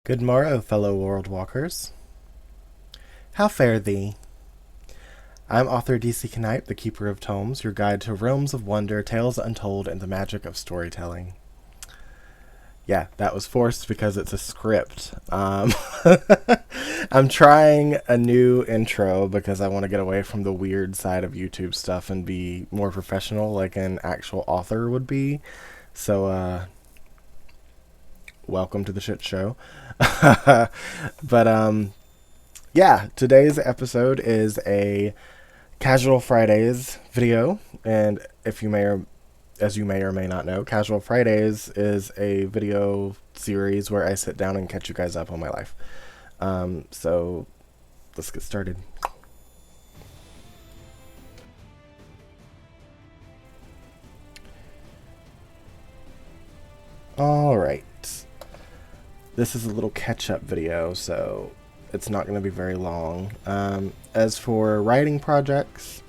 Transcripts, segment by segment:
Good morrow, fellow world walkers. How fare thee? I'm author DC Knipe, the Keeper of Tomes, your guide to realms of wonder, tales untold, and the magic of storytelling. Yeah, that was forced because it's a script. I'm trying a new intro because I want to get away from the weird side of YouTube stuff and be more professional like an actual author would be. So, welcome to the shit show. But, yeah, today's episode is a Casual Fridays video, and if you may or as you may or may not know, Casual Fridays is a video series where I sit down and catch you guys up on my life. So let's get started. All right. This is a little catch-up video, so it's not going to be very long. As for writing projects,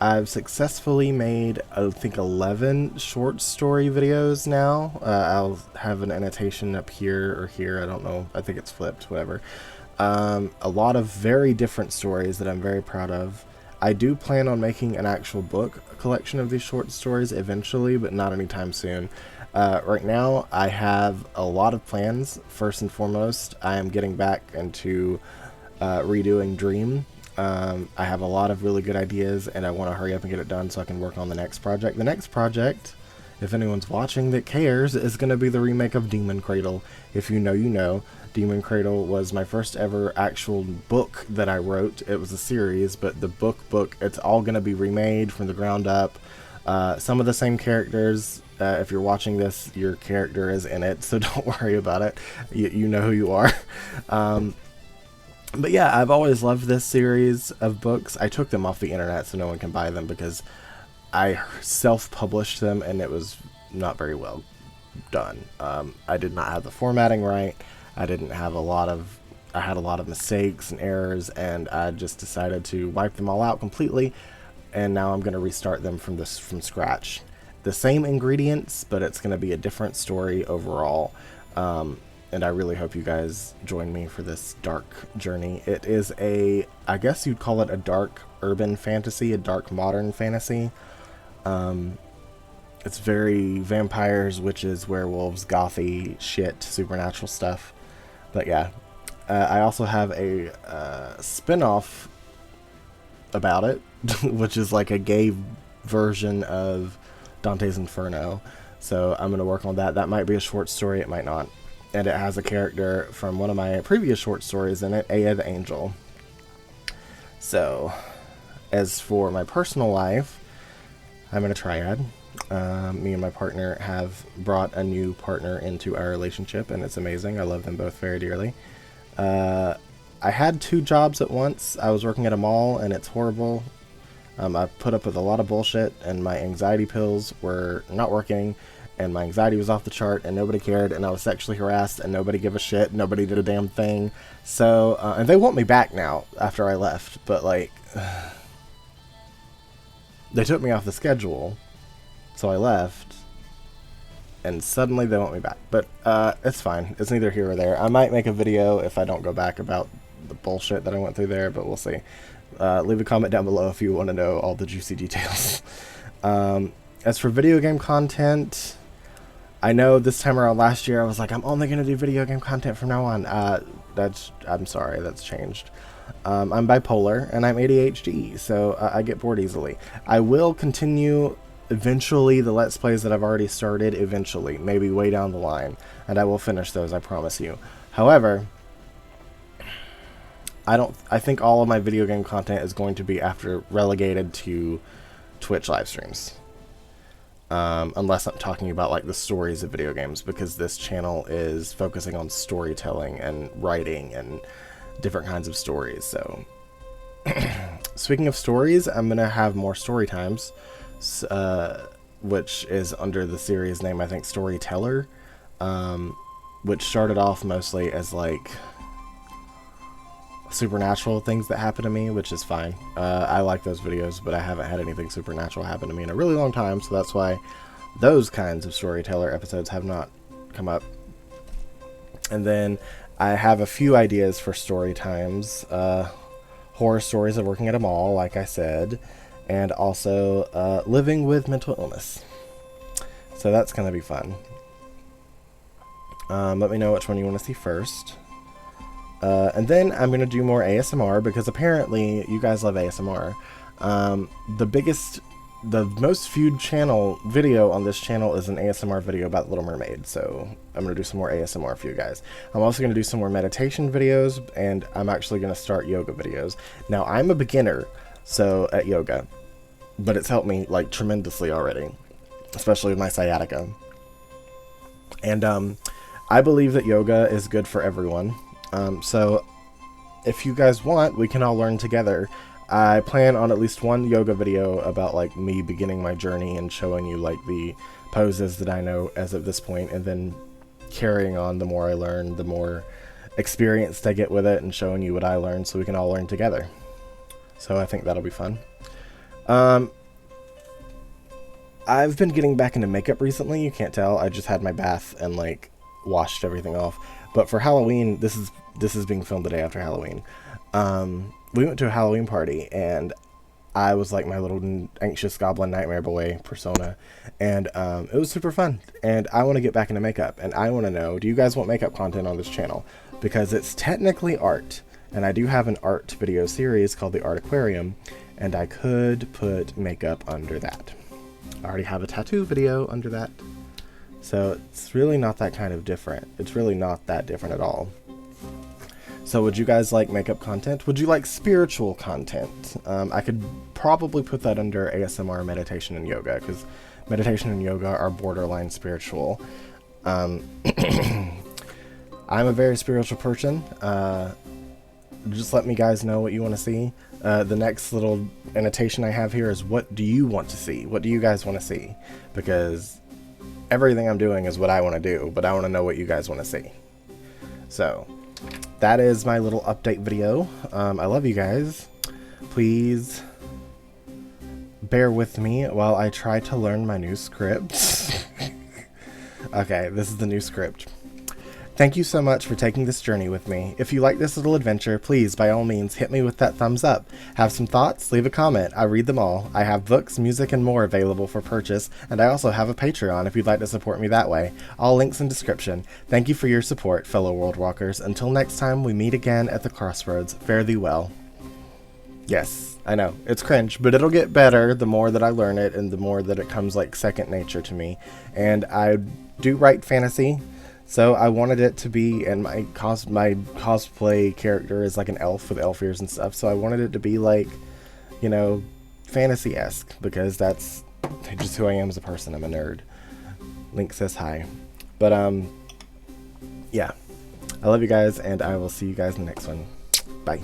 I've successfully made, I think, 11 short story videos now. I'll have an annotation up here or here. I don't know. I think it's flipped, whatever. A lot of very different stories that I'm very proud of. I do plan on making an actual book collection of these short stories eventually, but not anytime soon. Right now, I have a lot of plans. First and foremost, I am getting back into redoing Dream. I have a lot of really good ideas, and I want to hurry up and get it done so I can work on the next project. The next project, if anyone's watching that cares, is going to be the remake of Demon Cradle. If you know, you know. Demon Cradle was my first ever actual book that I wrote. It was a series, but the book, it's all going to be remade from the ground up. Some of the same characters. If you're watching this, your character is in it, so don't worry about it. You know who you are. But yeah, I've always loved this series of books. I took them off the internet so no one can buy them because I self-published them and it was not very well done. I did not have the formatting right. I had a lot of mistakes and errors, and I just decided to wipe them all out completely, and now I'm going to restart them from scratch. The same ingredients, but it's going to be a different story overall. And I really hope you guys join me for this dark journey. It is I guess you'd call it a dark urban fantasy, a dark modern fantasy. It's very vampires, witches, werewolves, gothy shit, supernatural stuff. But yeah, I also have a spin-off about it, which is like a gay version of Dante's Inferno. So I'm going to work on that. That might be a short story, it might not. And it has a character from one of my previous short stories in it, Aya the Angel. So, as for my personal life, I'm in a triad. Me and my partner have brought a new partner into our relationship, and it's amazing. I love them both very dearly. I had 2 jobs at once. I was working at a mall, and it's horrible. I put up with a lot of bullshit, and my anxiety pills were not working, and my anxiety was off the chart, and nobody cared, and I was sexually harassed, and nobody gave a shit, nobody did a damn thing. So, and they want me back now after I left, but like, they took me off the schedule, so I left, and suddenly they want me back. But it's fine. It's neither here or there. I might make a video if I don't go back about the bullshit that I went through there, but we'll see. Leave a comment down below if you want to know all the juicy details. As for video game content, I know this time around last year I was like, I'm only going to do video game content from now on. I'm sorry, that's changed. I'm bipolar and I'm ADHD, so I get bored easily. I will continue eventually the Let's Plays that I've already started, eventually, maybe way down the line, and I will finish those, I promise you. However, I think all of my video game content is going to be relegated to Twitch live streams. Unless I'm talking about like the stories of video games, because this channel is focusing on storytelling and writing and different kinds of stories. So, speaking of stories, I'm gonna have more story times, which is under the series name, I think, Storyteller, which started off mostly as like supernatural things that happen to me, which is fine. I like those videos, but I haven't had anything supernatural happen to me in a really long time, so that's why those kinds of storyteller episodes have not come up. And then I have a few ideas for story times. Horror stories of working at a mall, like I said, and also living with mental illness. So that's going to be fun. Let me know which one you want to see first. And then I'm going to do more ASMR because apparently you guys love ASMR. The most viewed video on this channel is an ASMR video about Little Mermaid. So I'm going to do some more ASMR for you guys. I'm also going to do some more meditation videos, and I'm actually going to start yoga videos. Now, I'm a beginner at yoga, but it's helped me like tremendously already, especially with my sciatica. And I believe that yoga is good for everyone. So if you guys want, we can all learn together. I plan on at least one yoga video about like me beginning my journey and showing you like the poses that I know as of this point, and then carrying on. The more I learn, the more experienced I get with it, and showing you what I learned so we can all learn together. So I think that'll be fun. I've been getting back into makeup recently. You can't tell. I just had my bath and like washed everything off. But for Halloween, this is being filmed the day after Halloween. We went to a Halloween party, and I was like my little anxious goblin nightmare boy persona, and it was super fun. And I want to get back into makeup, and I want to know, do you guys want makeup content on this channel? Because it's technically art, and I do have an art video series called the Art Aquarium, and I could put makeup under that. I already have a tattoo video under that, so it's really not that kind of different. It's really not that different at all. So would you guys like makeup content? Would you like spiritual content? I could probably put that under ASMR, meditation, and yoga, because meditation and yoga are borderline spiritual. I'm a very spiritual person. Just let me guys know what you want to see. The next little annotation I have here is, what do you want to see? What do you guys want to see? Because everything I'm doing is what I want to do, but I want to know what you guys want to see. So that is my little update video. I love you guys. Please bear with me while I try to learn my new script. Okay, this is the new script. Thank you so much for taking this journey with me. If you like this little adventure, please, by all means, hit me with that thumbs up. Have some thoughts? Leave a comment. I read them all. I have books, music, and more available for purchase, and I also have a Patreon if you'd like to support me that way. All links in description. Thank you for your support, fellow World Walkers. Until next time we meet again at the crossroads, fare thee well. Yes, I know, it's cringe, but it'll get better the more that I learn it and the more that it comes like second nature to me. And I do write fantasy, so I wanted it to be, and my cosplay character is like an elf with elf ears and stuff, so I wanted it to be like, you know, fantasy-esque, because that's just who I am as a person. I'm a nerd. Link says hi. But, yeah. I love you guys, and I will see you guys in the next one. Bye.